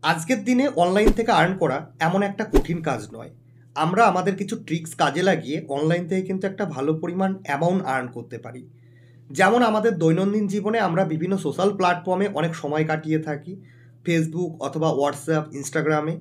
আজকের দিনে অনলাইন থেকে আর্ন করা এমন একটা কঠিন কাজ নয়। আমরা আমাদের কিছু ট্রিক্স কাজে লাগিয়ে অনলাইন থেকে কিন্তু একটা ভালো পরিমাণ অ্যামাউন্ট আর্ন করতে পারি। যেমন আমাদের দৈনন্দিন জীবনে আমরা বিভিন্ন সোশ্যাল প্ল্যাটফর্মে অনেক সময় কাটিয়ে থাকি। ফেসবুক অথবা হোয়াটসঅ্যাপ, ইনস্টাগ্রামে,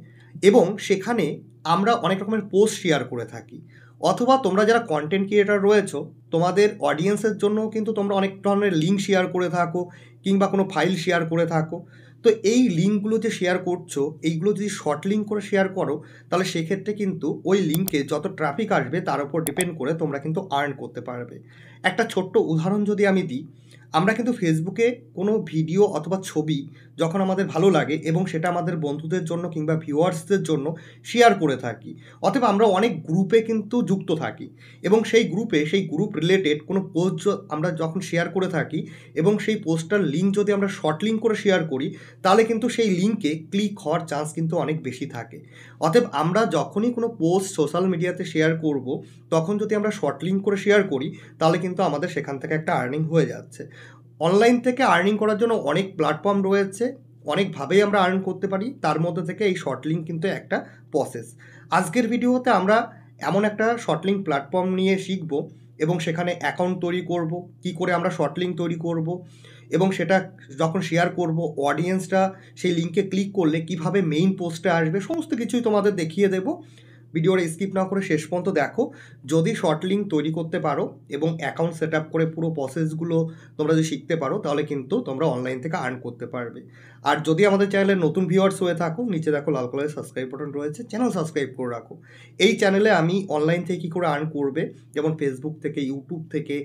এবং সেখানে আমরা অনেক রকমের পোস্ট শেয়ার করে থাকি। অথবা তোমরা যারা কন্টেন্ট ক্রিয়েটর রয়েছো, তোমাদের অডিয়েন্সের জন্যও কিন্তু তোমরা অনেক ধরনের লিঙ্ক শেয়ার করে থাকো, কিংবা কোনো ফাইল শেয়ার করে থাকো। তো এই লিঙ্কগুলো যে শেয়ার করছো, এইগুলো যদি শর্ট লিঙ্ক করে শেয়ার করো, তাহলে সেক্ষেত্রে কিন্তু ওই লিঙ্কে যত ট্রাফিক আসবে তার উপর ডিপেন্ড করে তোমরা কিন্তু আর্ন করতে পারবে। একটা ছোট্ট উদাহরণ যদি আমি দিই, আমরা কিন্তু ফেসবুকে কোনো ভিডিও অথবা ছবি যখন আমাদের ভালো লাগে এবং সেটা আমাদের বন্ধুদের জন্য কিংবা ভিউয়ার্সদের জন্য শেয়ার করে থাকি। অথবা আমরা অনেক গ্রুপে কিন্তু যুক্ত থাকি, এবং সেই গ্রুপে সেই গ্রুপ রিলেটেড কোনো পোস্ট আমরা যখন শেয়ার করে থাকি এবং সেই পোস্টটার লিঙ্ক যদি আমরা শর্ট লিঙ্ক করে শেয়ার করি, তাহলে কিন্তু সেই লিঙ্কে ক্লিক হওয়ার চান্স কিন্তু অনেক বেশি থাকে। অতএব আমরা যখনই কোনো পোস্ট সোশ্যাল মিডিয়াতে শেয়ার করব, তখন যদি আমরা শর্ট লিঙ্ক করে শেয়ার করি, তাহলে কিন্তু আমাদের সেখান থেকে একটা আর্নিং হয়ে যাচ্ছে। অনলাইন থেকে আর্নিং করার জন্য অনেক প্ল্যাটফর্ম রয়েছে, অনেকভাবেই আমরা আর্ন করতে পারি। তার মধ্যে থেকে এই শর্ট লিঙ্ক কিন্তু একটা প্রসেস। আজকের ভিডিওতে আমরা এমন একটা শর্ট লিঙ্ক প্ল্যাটফর্ম নিয়ে শিখব, এবং সেখানে অ্যাকাউন্ট তৈরি করব, কি করে আমরা শর্ট লিঙ্ক তৈরি করব, এবং সেটা যখন শেয়ার করব অডিয়েন্সরা সেই লিঙ্কে ক্লিক করলে কিভাবে মেইন পোস্টে আসবে, সমস্ত কিছুই তোমাদের দেখিয়ে দেবো। ভিডিওটা স্কিপ না করে শেষ পর্যন্ত দেখো। যদি শর্ট লিঙ্ক তৈরি করতে পারো এবং অ্যাকাউন্ট সেট আপ করে পুরো প্রসেসগুলো তোমরা যদি শিখতে পারো, তাহলে কিন্তু তোমরা অনলাইন থেকে আর্ন করতে পারবে। আর যদি আমাদের চ্যানেলে নতুন ভিউয়ার্স হয়ে থাকো, নিচে দেখো লাল কালারের সাবস্ক্রাইব বাটন রয়েছে, চ্যানেল সাবস্ক্রাইব করে রাখো। এই চ্যানেলে আমি অনলাইন থেকে কী করে আর্ন করবে, যেমন ফেসবুক থেকে, ইউটিউব থেকে,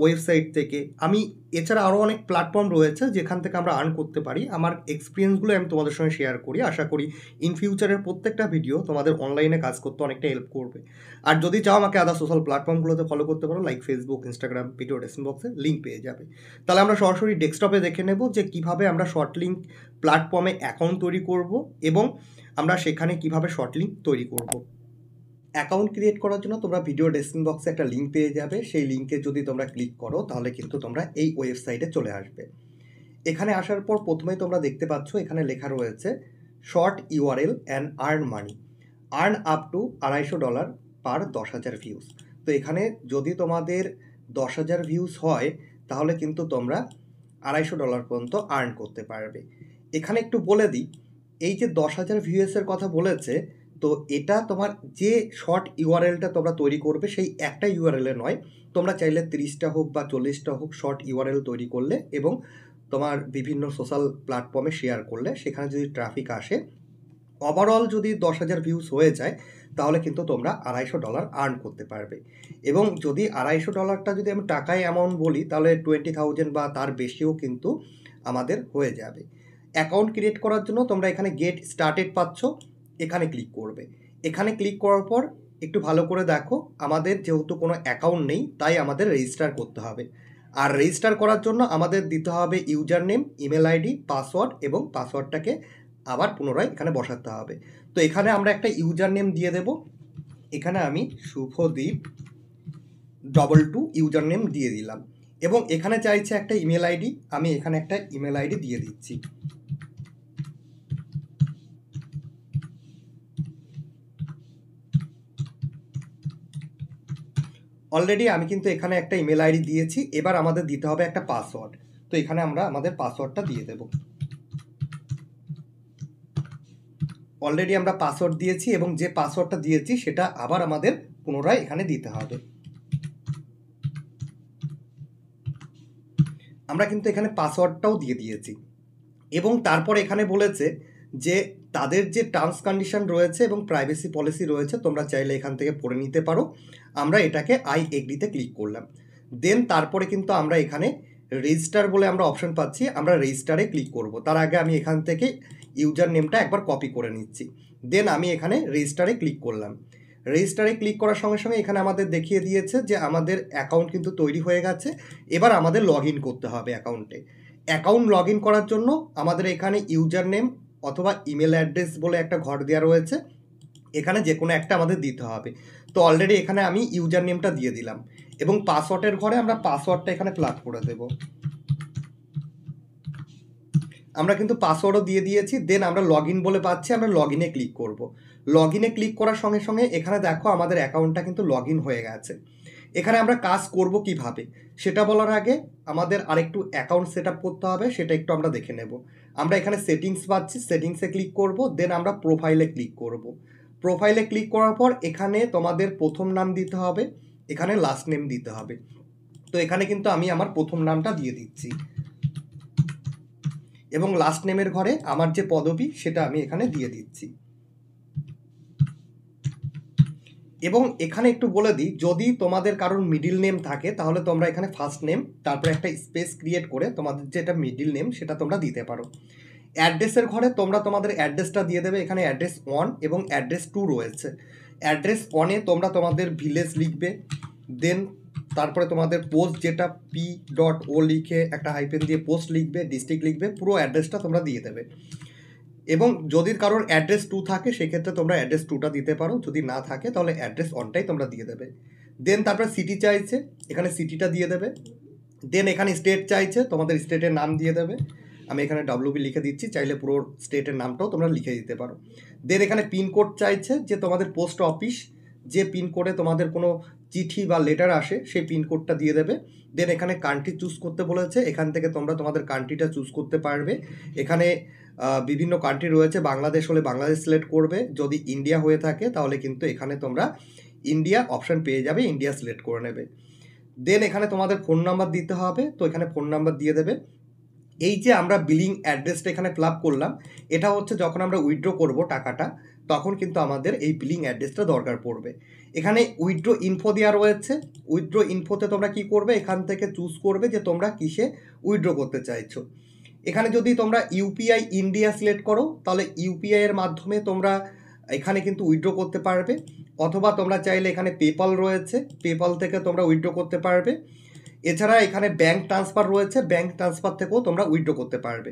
ওয়েবসাইট থেকে, আমি এছাড়া আরও অনেক প্ল্যাটফর্ম রয়েছে যেখান থেকে আমরা আর্ন করতে পারি। আমার এক্সপিরিয়েন্সগুলো আমি তোমাদের সঙ্গে শেয়ার করি। আশা করি ইন ফিউচারের প্রত্যেকটা ভিডিও তোমাদের অনলাইনে কাজ করতে অনেকটা হেল্প করবে। আর যদি চাও আমাকে আদার সোশ্যাল প্ল্যাটফর্মগুলোতে ফলো করতে পারো, like Facebook, Instagram, video description বক্সে লিঙ্ক পেয়ে যাবে। তাহলে আমরা সরাসরি ডেস্কটপে দেখে নেব যে কীভাবে আমরা শর্ট লিঙ্ক প্ল্যাটফর্মে অ্যাকাউন্ট তৈরি করব, এবং আমরা সেখানে কীভাবে শর্ট লিঙ্ক তৈরি করব। অ্যাকাউন্ট ক্রিয়েট করার জন্য তোমরা ভিডিও ডেসক্রিপশন বক্সে একটা লিঙ্ক পেয়ে যাবে। সেই লিঙ্কে যদি তোমরা ক্লিক করো, তাহলে কিন্তু তোমরা এই ওয়েবসাইটে চলে আসবে। এখানে আসার পর প্রথমেই তোমরা দেখতে পাচ্ছ এখানে লেখা রয়েছে short URL and earn money, earn up to $250 per 10,000 views. তো এখানে যদি তোমাদের 10,000 ভিউজ হয়, তাহলে কিন্তু তোমরা $250 পর্যন্ত আর্ন করতে পারবে। এখানে একটু বলে দিই, এই যে 10,000 ভিউসের কথা বলেছে, তো এটা তোমার যে শর্ট ইউআরএলটা তোমরা তৈরি করবে, সেই একটা ইউআরএলে নয়, তোমরা চাইলে 30টা হোক বা 40টা হোক শর্ট ইউআরএল তৈরি করলে এবং তোমার বিভিন্ন সোশ্যাল প্ল্যাটফর্মে শেয়ার করলে, সেখানে যদি ট্রাফিক আসে, ওভারঅল যদি 10,000 ভিউজ হয়ে যায়, তাহলে কিন্তু তোমরা $250 আর্ন করতে পারবে। এবং যদি $250টা যদি আমি টাকায় অ্যামাউন্ট বলি, তাহলে 20,000 বা তার বেশিও কিন্তু আমাদের হয়ে যাবে। অ্যাকাউন্ট ক্রিয়েট করার জন্য তোমরা এখানে গেট স্টার্টেড পাচ্ছ, এখানে ক্লিক করবে। এখানে ক্লিক করার পর একটু ভালো করে দেখো, আমাদের যেহেতু কোনো অ্যাকাউন্ট নেই, তাই আমাদের রেজিস্টার করতে হবে। আর রেজিস্টার করার জন্য আমাদের দিতে হবে user name, email ID, password, এবং পাসওয়ার্ডটাকে আবার পুনরায় এখানে বসাতে হবে। তো এখানে আমরা একটা ইউজার নেম দিয়ে দেব। এখানে আমি শুভদীপ 22 ইউজার নেম দিয়ে দিলাম, এবং এখানে চাইছে একটা ইমেল আইডি, আমি এখানে একটা ইমেল আইডি দিয়ে দিচ্ছি। অলরেডি আমি কিন্তু এখানে একটা ইমেল আইডি দিয়েছি। এবার আমাদের দিতে হবে একটা পাসওয়ার্ড। তো এখানে আমরা আমাদের পাসওয়ার্ডটা দিয়ে দেব। অলরেডি আমরা পাসওয়ার্ড দিয়েছি, এবং যে পাসওয়ার্ডটা দিয়েছি সেটা আবার আমাদের পুনরায় এখানে দিতে হবে। আমরা কিন্তু এখানে পাসওয়ার্ডটাও দিয়ে দিয়েছি, এবং তারপর এখানে বলেছে যে তাদের যে টার্মস কন্ডিশন রয়েছে এবং প্রাইভেসি পলিসি রয়েছে, তোমরা চাইলে এখান থেকে পড়ে নিতে পারো। আমরা এটাকে আই এগ্রিতে ক্লিক করলাম। দেন তারপরে কিন্তু আমরা এখানে রেজিস্টার বলে আমরা অপশন পাচ্ছি, আমরা রেজিস্টারে ক্লিক করব। তার আগে আমি এখান থেকে ইউজার নেমটা একবার কপি করে নিচ্ছি। দেন আমি এখানে রেজিস্টারে ক্লিক করলাম। রেজিস্টারে ক্লিক করার সঙ্গে সঙ্গে এখানে আমাদের দেখিয়ে দিয়েছে যে আমাদের অ্যাকাউন্ট কিন্তু তৈরি হয়ে গেছে। এবার আমাদের লগ ইন করতে হবে অ্যাকাউন্টে। অ্যাকাউন্ট লগ ইন করার জন্য আমাদের এখানে ইউজার নেম অথবা ইমেল অ্যাড্রেস বলে একটা ঘর দেওয়া রয়েছে, এখানে যে কোনো একটা আমাদের দিতে হবে। তো অলরেডি এখানে আমি ইউজার নেমটা দিয়ে দিলাম, এবং পাসওয়ার্ডের ঘরে আমরা পাসওয়ার্ডটা এখানে প্লাগ করে দেব। আমরা কিন্তু পাসওয়ার্ডও দিয়ে দিয়েছি। দেন আমরা লগ ইন বলে পাচ্ছি, আমরা লগ ইনে ক্লিক করব। লগ ইনে ক্লিক করার সঙ্গে সঙ্গে এখানে দেখো আমাদের অ্যাকাউন্টটা কিন্তু লগ ইন হয়ে গেছে। এখানে আমরা কাজ করব কিভাবে সেটা বলার আগে আমাদের আরেকটু অ্যাকাউন্ট সেট আপ করতে হবে, সেটা একটু আমরা দেখে নেব। আমরা এখানে সেটিংস পাচ্ছি, সেটিংসে ক্লিক করব, দেন আমরা প্রোফাইলে ক্লিক করব। প্রোফাইলে ক্লিক করার পর এখানে তোমাদের প্রথম নাম দিতে হবে, এখানে লাস্ট নেম দিতে হবে। তো এখানে কিন্তু আমি আমার প্রথম নামটা দিয়ে দিচ্ছি এবং লাস্ট নেমের ঘরে আমার যে পদবি সেটা আমি এখানে দিয়ে দিচ্ছি। এবং এখানে একটু বলে দিই, যদি তোমাদের কারোর মিডিল নেম থাকে তাহলে তোমরা এখানে ফার্স্ট নেম তারপরে একটা স্পেস ক্রিয়েট করে তোমাদের যেটা মিডিল নেম সেটা তোমরা দিতে পারো। অ্যাড্রেসের ঘরে তোমরা তোমাদের অ্যাড্রেসটা দিয়ে দেবে। এখানে অ্যাড্রেস 1 এবং অ্যাড্রেস 2 রয়েছে। অ্যাড্রেস 1-এ তোমরা তোমাদের ভিলেজ লিখবে, দেন তারপরে তোমাদের পোস্ট যেটা P.O লিখে একটা হাইফেন দিয়ে পোস্ট লিখবে, ডিস্ট্রিক্ট লিখবে, পুরো অ্যাড্রেসটা তোমরা দিয়ে দেবে। এবং যদি কারোর অ্যাড্রেস 2 থাকে সেক্ষেত্রে তোমরা অ্যাড্রেস 2টা দিতে পারো, যদি না থাকে তাহলে অ্যাড্রেস 1টাই তোমরা দিয়ে দেবে। দেন তারপরে সিটি চাইছে, এখানে সিটিটা দিয়ে দেবে। দেন এখানে স্টেট চাইছে, তোমাদের স্টেটের নাম দিয়ে দেবে। আমি এখানে WB লিখে দিচ্ছি, চাইলে পুরো স্টেটের নামটাও তোমরা লিখে দিতে পারো। দেন এখানে পিনকোড চাইছে, যে তোমাদের পোস্ট অফিস যে পিনকোডে তোমাদের কোনো চিঠি বা লেটার আসে সেই পিনকোডটা দিয়ে দেবে। দেন এখানে কান্ট্রি চুজ করতে বলেছে, এখান থেকে তোমরা তোমাদের কান্ট্রিটা চুজ করতে পারবে। এখানে বিভিন্ন কান্ট্রি রয়েছে, বাংলাদেশ হলে বাংলাদেশ সিলেক্ট করবে, যদি ইন্ডিয়া হয়ে থাকে তাহলে কিন্তু এখানে তোমরা ইন্ডিয়া অপশান পেয়ে যাবে, ইন্ডিয়া সিলেক্ট করে নেবে। দেন এখানে তোমাদের ফোন নাম্বার দিতে হবে, তো এখানে ফোন নাম্বার দিয়ে দেবে। এই যে আমরা বিলিং অ্যাড্রেসটা এখানে ফিল আপ করলাম, এটা হচ্ছে যখন আমরা উইথড্র করব টাকাটা তখন কিন্তু আমাদের এই বিলিং অ্যাড্রেসটা দরকার পড়বে। এখানে উইথড্র ইনফো দেওয়া রয়েছে। উইথড্র ইনফোতে তোমরা কি করবে, এখান থেকে চুজ করবে যে তোমরা কিসে উইথড্র করতে চাইছো। এখানে যদি তোমরা ইউপিআই ইন্ডিয়া সিলেক্ট করো তাহলে ইউপিআই এর মাধ্যমে তোমরা এখানে কিন্তু উইথড্র করতে পারবে, অথবা তোমরা চাইলে এখানে পেপাল রয়েছে, পেপাল থেকে তোমরা উইথড্র করতে পারবে। এছাড়া এখানে ব্যাঙ্ক ট্রান্সফার রয়েছে, ব্যাঙ্ক ট্রান্সফার থেকেও তোমরা উইথড্র করতে পারবে।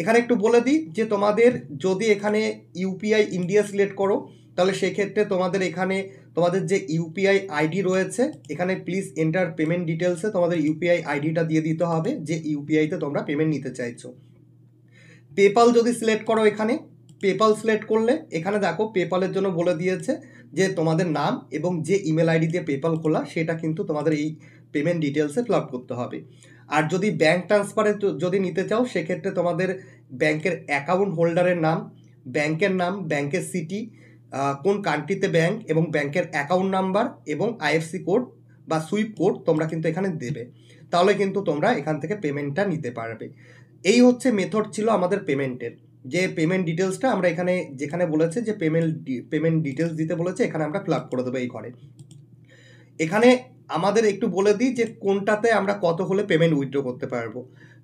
এখানে একটু বলে দিই যে তোমাদের যদি এখানে ইউপিআই ইন্ডিয়া সিলেক্ট করো তাহলে সেক্ষেত্রে তোমাদের এখানে তোমাদের যে ইউপিআই আইডি রয়েছে, এখানে প্লিজ এন্টার পেমেন্ট ডিটেলসে তোমাদের ইউপিআই আইডিটা দিয়ে দিতে হবে যে ইউপিআইতে তোমরা পেমেন্ট নিতে চাইছো। পেপাল যদি সিলেক্ট করো, এখানে পেপাল সিলেক্ট করলে এখানে দেখো পেপালের জন্য বলে দিয়েছে যে তোমাদের নাম এবং যে ইমেল আইডি দিয়ে পেপাল খোলা সেটা কিন্তু তোমাদের এই পেমেন্ট ডিটেলসে ফিল আপ করতে হবে। আর যদি ব্যাঙ্ক ট্রান্সফারে যদি নিতে চাও সেক্ষেত্রে তোমাদের ব্যাংকের অ্যাকাউন্ট হোল্ডারের নাম, ব্যাংকের সিটি, কোন কান্ট্রিতে ব্যাংক এবং ব্যাংকের অ্যাকাউন্ট নাম্বার এবং আইএফসি কোড বা সুইপ কোড তোমরা কিন্তু এখানে দেবে, তাহলে কিন্তু তোমরা এখান থেকে পেমেন্টটা নিতে পারবে। এই হচ্ছে মেথড ছিল আমাদের পেমেন্টের। যে পেমেন্ট ডিটেলসটা আমরা এখানে যেখানে বলেছে যে পেমেন্ট ডিটেলস দিতে বলেছে এখানে আমরা ফিল আপ করে দেবো এই ঘরে। এখানে আমাদের একটু বলে দিই যে কোনটাতে আমরা কত হলে পেমেন্ট উইথড্র করতে পারবো।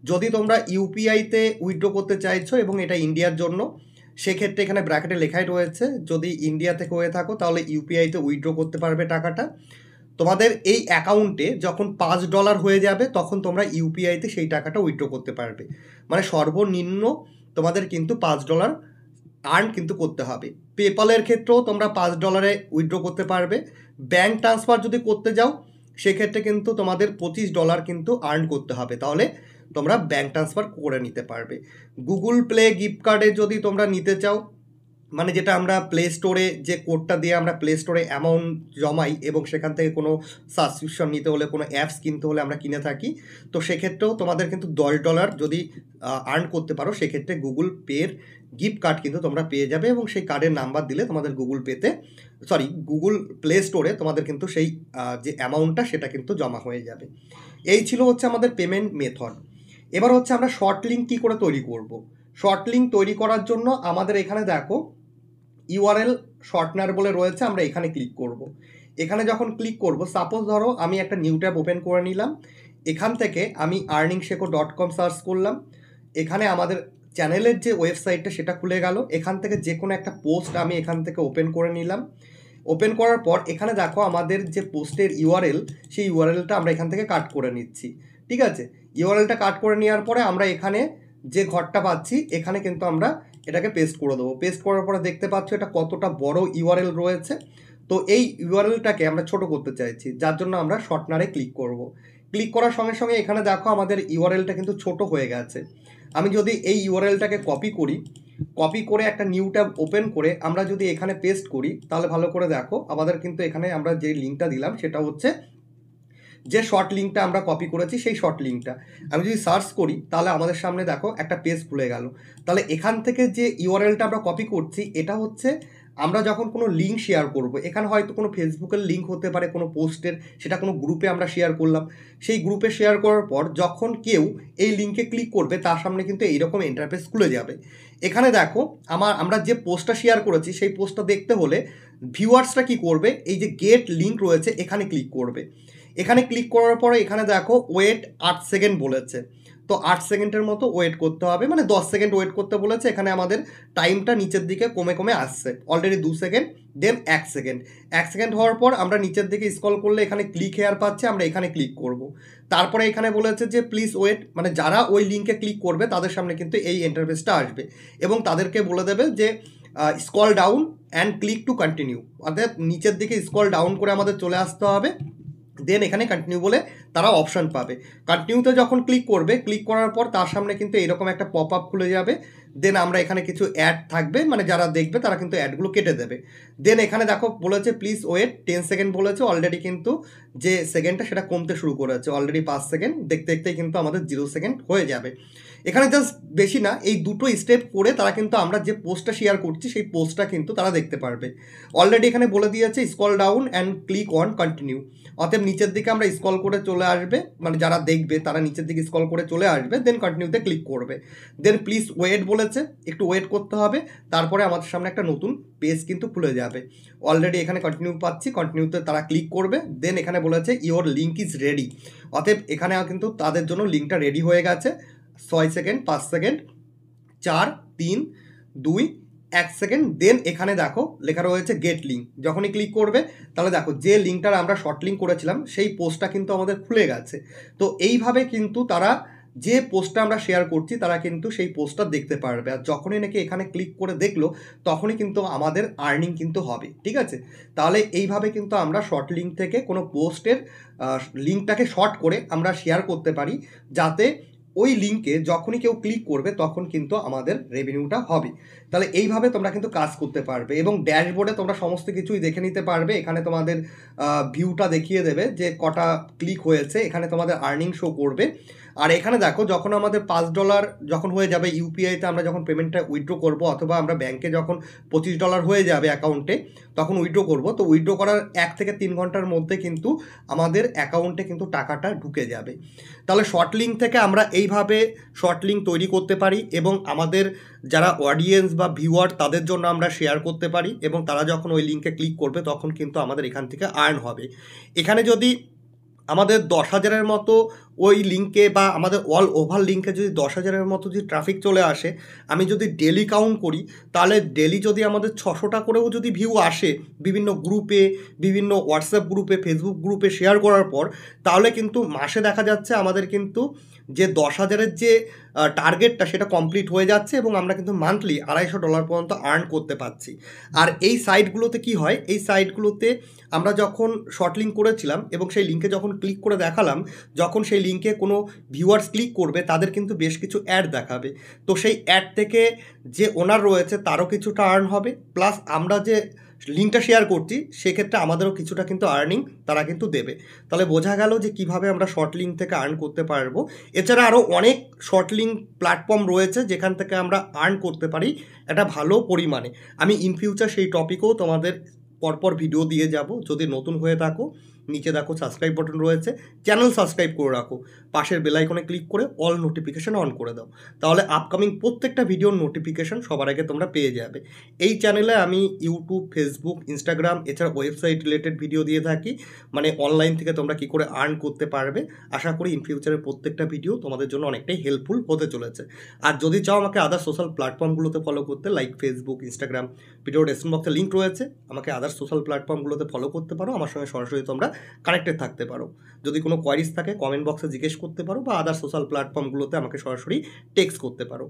যদি তোমরা ইউপিআইতে উইথড্র করতে চাইছো এবং এটা ইন্ডিয়ার জন্য, সেক্ষেত্রে এখানে ব্র্যাকেটে লেখাই রয়েছে যদি ইন্ডিয়া থেকে হয়ে থাকো তাহলে ইউপিআইতে উইথড্র করতে পারবে টাকাটা। তোমাদের এই অ্যাকাউন্টে যখন $5 হয়ে যাবে তখন তোমরা ইউপিআইতে সেই টাকাটা উইথড্র করতে পারবে। মানে সর্বনিম্ন তোমাদের কিন্তু $5 আর্ন কিন্তু করতে হবে। পেপালের ক্ষেত্রেও তোমরা $5 উইথড্র করতে পারবে। ব্যাঙ্ক ট্রান্সফার যদি করতে যাও সেক্ষেত্রে কিন্তু তোমাদের $25 কিন্তু আর্ন করতে হবে, তাহলে তোমরা ব্যাঙ্ক ট্রান্সফার করে নিতে পারবে। গুগল প্লে গিফট কার্ডে যদি তোমরা নিতে চাও, মানে যেটা আমরা প্লে স্টোরে যে কোডটা দিয়ে আমরা প্লে স্টোরে অ্যামাউন্ট জমাই এবং সেখান থেকে কোনো সাবস্ক্রিপশন নিতে হলে কোনো অ্যাপস কিনতে হলে আমরা কিনে থাকি, তো সেক্ষেত্রেও তোমাদের কিন্তু $10 যদি আর্ন করতে পারো সেক্ষেত্রে গুগল পের গিফট কার্ড কিন্তু তোমরা পেয়ে যাবে এবং সেই কার্ডের নাম্বার দিলে তোমাদের গুগল প্লে স্টোরে তোমাদের কিন্তু সেই যে অ্যামাউন্টটা সেটা কিন্তু জমা হয়ে যাবে। এই ছিল হচ্ছে আমাদের পেমেন্ট মেথড। এবার হচ্ছে আমরা শর্ট লিঙ্ক কী করে তৈরি করব। শর্ট লিঙ্ক তৈরি করার জন্য আমাদের এখানে দেখো ইউআরএল শর্টনার বলে রয়েছে, আমরা এখানে ক্লিক করব। এখানে যখন ক্লিক করব, সাপোজ ধরো আমি একটা নিউ ট্যাব ওপেন করে নিলাম, এখান থেকে আমি earningseko.com সার্চ করলাম, এখানে আমাদের চ্যানেলের যে ওয়েবসাইটটা সেটা খুলে গেল। এখান থেকে যে কোনো একটা পোস্ট আমি এখান থেকে ওপেন করে নিলাম। ওপেন করার পর এখানে দেখো আমাদের যে পোস্টের ইউআরএল, সেই ইউআরএলটা আমরা এখান থেকে কাট করে নিচ্ছি। ঠিক আছে, ইউআরএলটা কাট করে নেওয়ার পরে আমরা এখানে যে ঘরটা পাচ্ছি এখানে কিন্তু আমরা এটাকে পেস্ট করে দেবো। পেস্ট করার পরে দেখতে পাচ্ছ এটা কতটা বড় ইউআরএল রয়েছে। তো এই ইউআরএলটাকে আমরা ছোট করতে চাইছি, যার জন্য আমরা শর্টনারে ক্লিক করব। ক্লিক করার সঙ্গে সঙ্গে এখানে দেখো আমাদের ইউআরএলটা কিন্তু ছোট হয়ে গেছে। আমি যদি এই ইউআরএলটাকে কপি করি, কপি করে একটা নিউ ট্যাব ওপেন করে আমরা যদি এখানে পেস্ট করি, তাহলে ভালো করে দেখো আমাদের কিন্তু এখানে আমরা যে লিঙ্কটা দিলাম সেটা হচ্ছে যে শর্ট লিঙ্কটা আমরা কপি করেছি সেই শর্ট লিঙ্কটা। আমি যদি সার্চ করি তাহলে আমাদের সামনে দেখো একটা পেজ খুলে গেল। তাহলে এখান থেকে যে ইউআরএলটা আমরা কপি করছি এটা হচ্ছে আমরা যখন কোনো লিঙ্ক শেয়ার করব, এখানে হয়তো কোনো ফেসবুকের লিঙ্ক হতে পারে, কোনো পোস্টের, সেটা কোনো গ্রুপে আমরা শেয়ার করলাম। সেই গ্রুপে শেয়ার করার পর যখন কেউ এই লিঙ্কে ক্লিক করবে তার সামনে কিন্তু এইরকম ইন্টারফেস খুলে যাবে। এখানে দেখো আমরা যে পোস্টটা শেয়ার করেছি সেই পোস্টটা দেখতে হলে ভিউয়ার্সরা কি করবে, এই যে গেট লিঙ্ক রয়েছে এখানে ক্লিক করবে। এখানে ক্লিক করার পরে এখানে দেখো ওয়েট 8 সেকেন্ড বলেছে, তো 8 সেকেন্ডের মতো ওয়েট করতে হবে, মানে 10 সেকেন্ড ওয়েট করতে বলেছে। এখানে আমাদের টাইমটা নিচের দিকে কমে কমে আসছে, অলরেডি 2 সেকেন্ড, দেন 1 সেকেন্ড। 1 সেকেন্ড হওয়ার পর আমরা নিচের দিকে স্ক্রল করলে এখানে ক্লিক হেয়ার পাচ্ছে, আমরা এখানে ক্লিক করব। তারপরে এখানে বলেছে যে প্লিজ ওয়েট, মানে যারা ওই লিঙ্কে ক্লিক করবে তাদের সামনে কিন্তু এই ইন্টারফেসটা আসবে এবং তাদেরকে বলে দেবে যে scroll down and click to continue, অর্থাৎ নিচের দিকে স্ক্রল ডাউন করে আমাদের চলে আসতে হবে, দেন এখানে কন্টিনিউ বলে তারা অপশান পাবে। কন্টিনিউতে যখন ক্লিক করবে, ক্লিক করার পর তার সামনে কিন্তু এরকম একটা পপ আপ খুলে যাবে। দেন আমরা এখানে কিছু অ্যাড থাকবে, মানে যারা দেখবে তারা কিন্তু অ্যাডগুলো কেটে দেবে। দেন এখানে দেখো বলেছে প্লিজ ওয়েট 10 সেকেন্ড বলেছে, অলরেডি কিন্তু যে সেকেন্ডটা সেটা কমতে শুরু করেছে, অলরেডি 5 সেকেন্ড, দেখতে দেখতেই কিন্তু আমাদের 0 সেকেন্ড হয়ে যাবে। এখানে জাস্ট বেশি না, এই দুটো স্টেপ করে তারা কিন্তু আমরা যে পোস্টটা শেয়ার করছি সেই পোস্টটা কিন্তু তারা দেখতে পারবে। অলরেডি এখানে বলে দিয়েছে scroll down and click on continue, অতএব নিচের দিকে আমরা স্ক্রল করে চলে আসবে, মানে যারা দেখবে তারা নিচের দিকে স্ক্রল করে চলে আসবে, দেন কন্টিনিউতে ক্লিক করবে। দেন প্লিজ ওয়েট বলেছে, একটু ওয়েট করতে হবে, তারপরে আমাদের সামনে একটা নতুন পেজ কিন্তু খুলে যাবে। অলরেডি এখানে কন্টিনিউ পাচ্ছি, কন্টিনিউতে তারা ক্লিক করবে। দেন এখানে বলেছে ইওর লিঙ্ক ইজ রেডি, অতএব এখানে কিন্তু তাদের জন্য লিঙ্কটা রেডি হয়ে গেছে। 6 সেকেন্ড, 5 সেকেন্ড, 4, 3, 2, 1 সেকেন্ড। দেন এখানে দেখো লেখা রয়েছে গেট লিঙ্ক, যখনই ক্লিক করবে তাহলে দেখো যে লিঙ্কটার আমরা শর্ট লিঙ্ক করেছিলাম সেই পোস্টটা কিন্তু আমাদের খুলে গেছে। তো এইভাবে কিন্তু তারা যে পোস্টটা আমরা শেয়ার করছি তারা কিন্তু সেই পোস্টটা দেখতে পারবে, আর যখনই নাকি এখানে ক্লিক করে দেখলো তখনই কিন্তু আমাদের আর্নিং কিন্তু হবে। ঠিক আছে, তাহলে এইভাবে কিন্তু আমরা শর্ট লিঙ্ক থেকে কোনো পোস্টের লিঙ্কটাকে শর্ট করে আমরা শেয়ার করতে পারি, যাতে ওই লিঙ্কে যখনই কেউ ক্লিক করবে তখন কিন্তু আমাদের রেভিনিউটা হবে। তাহলে এইভাবে তোমরা কিন্তু কাজ করতে পারবে এবং ড্যাশবোর্ডে তোমরা সমস্ত কিছুই দেখে নিতে পারবে। এখানে তোমাদের ভিউটা দেখিয়ে দেবে যে কটা ক্লিক হয়েছে, এখানে তোমাদের আর্নিং শো করবে। আর এখানে দেখো যখন আমাদের $5 যখন হয়ে যাবে ইউপিআইতে, আমরা যখন পেমেন্টটা উইথড্র করব, অথবা আমরা ব্যাংকে যখন $25 হয়ে যাবে অ্যাকাউন্টে তখন উইথড্র করব, তো উইথড্র করার 1 থেকে 3 ঘন্টার মধ্যে কিন্তু আমাদের অ্যাকাউন্টে কিন্তু টাকাটা ঢুকে যাবে। তাহলে শর্ট লিঙ্ক থেকে আমরা এইভাবে শর্ট লিঙ্ক তৈরি করতে পারি এবং আমাদের যারা অডিয়েন্স বা ভিউয়ার তাদের জন্য আমরা শেয়ার করতে পারি, এবং তারা যখন ওই লিঙ্কে ক্লিক করবে তখন কিন্তু আমাদের এখান থেকে আর্ন হবে। এখানে যদি আমাদের 10,000-এর মতো ওই লিঙ্কে বা আমাদের অল ওভার লিঙ্কে যদি 10,000-এর মতো যদি ট্রাফিক চলে আসে, আমি যদি ডেলি কাউন্ট করি তাহলে ডেলি যদি আমাদের 600টা করেও যদি ভিউ আসে বিভিন্ন গ্রুপে, বিভিন্ন হোয়াটসঅ্যাপ গ্রুপে, ফেসবুক গ্রুপে শেয়ার করার পর, তাহলে কিন্তু মাসে দেখা যাচ্ছে আমাদের কিন্তু যে 10,000-এর যে টার্গেটটা সেটা কমপ্লিট হয়ে যাচ্ছে এবং আমরা কিন্তু মান্থলি $250 পর্যন্ত আর্ন করতে পারছি। আর এই সাইটগুলোতে কি হয়, এই সাইটগুলোতে আমরা যখন শর্ট লিঙ্ক করেছিলাম এবং সেই লিঙ্কে যখন ক্লিক করে দেখালাম, যখন সেই লিঙ্কে কোনো ভিউয়ার্স ক্লিক করবে তাদের কিন্তু বেশ কিছু অ্যাড দেখাবে, তো সেই অ্যাড থেকে যে ওনার রয়েছে তারও কিছুটা আর্ন হবে, প্লাস আমরা যে লিঙ্কটা শেয়ার করছি সেক্ষেত্রে আমাদেরও কিছুটা কিন্তু আর্নিং তারা কিন্তু দেবে। তাহলে বোঝা গেল যে কিভাবে আমরা শর্ট লিঙ্ক থেকে আর্ন করতে পারবো। এছাড়া আরও অনেক শর্ট লিঙ্ক প্ল্যাটফর্ম রয়েছে যেখান থেকে আমরা আর্ন করতে পারি একটা ভালো পরিমাণে। আমি ইন ফিউচার সেই টপিকেও তোমাদের পরপর ভিডিও দিয়ে যাব। যদি নতুন হয়ে থাকো নিচে দেখো সাবস্ক্রাইব বাটন রয়েছে, চ্যানেল সাবস্ক্রাইব করে রাখো, পাশের বেল আইকনে ক্লিক করে অল নোটিফিকেশন অন করে দাও, তাহলে আপকামিং প্রত্যেকটা ভিডিওর নোটিফিকেশন সবার আগে তোমরা পেয়ে যাবে। এই চ্যানেলে আমি ইউটিউব, ফেসবুক, ইনস্টাগ্রাম এছাড়া ওয়েবসাইট রিলেটেড ভিডিও দিয়ে থাকি, মানে অনলাইন থেকে তোমরা কী করে আর্ন করতে পারবে। আশা করি ইন ফিউচারের প্রত্যেকটা ভিডিও তোমাদের জন্য অনেকটাই হেল্পফুল হতে চলেছে। আর যদি চাও আমাকে আদার সোশ্যাল প্ল্যাটফর্মগুলোতে ফলো করতে, like Facebook, Instagram, video description বক্সে লিঙ্ক রয়েছে, আমাকে আদার সোশ্যাল প্ল্যাটফর্মগুলোতে ফলো করতে পারো, আমার সঙ্গে সরাসরি তোমরা কানেক্টেড থাকতে পারো। যদি কোনো কোয়ারিজ থাকে কমেন্ট বক্সে জিজ্ঞেস করতে পারো বা আদার সোশ্যাল প্ল্যাটফর্মগুলোতে আমাকে সরাসরি টেক্সট করতে পারো।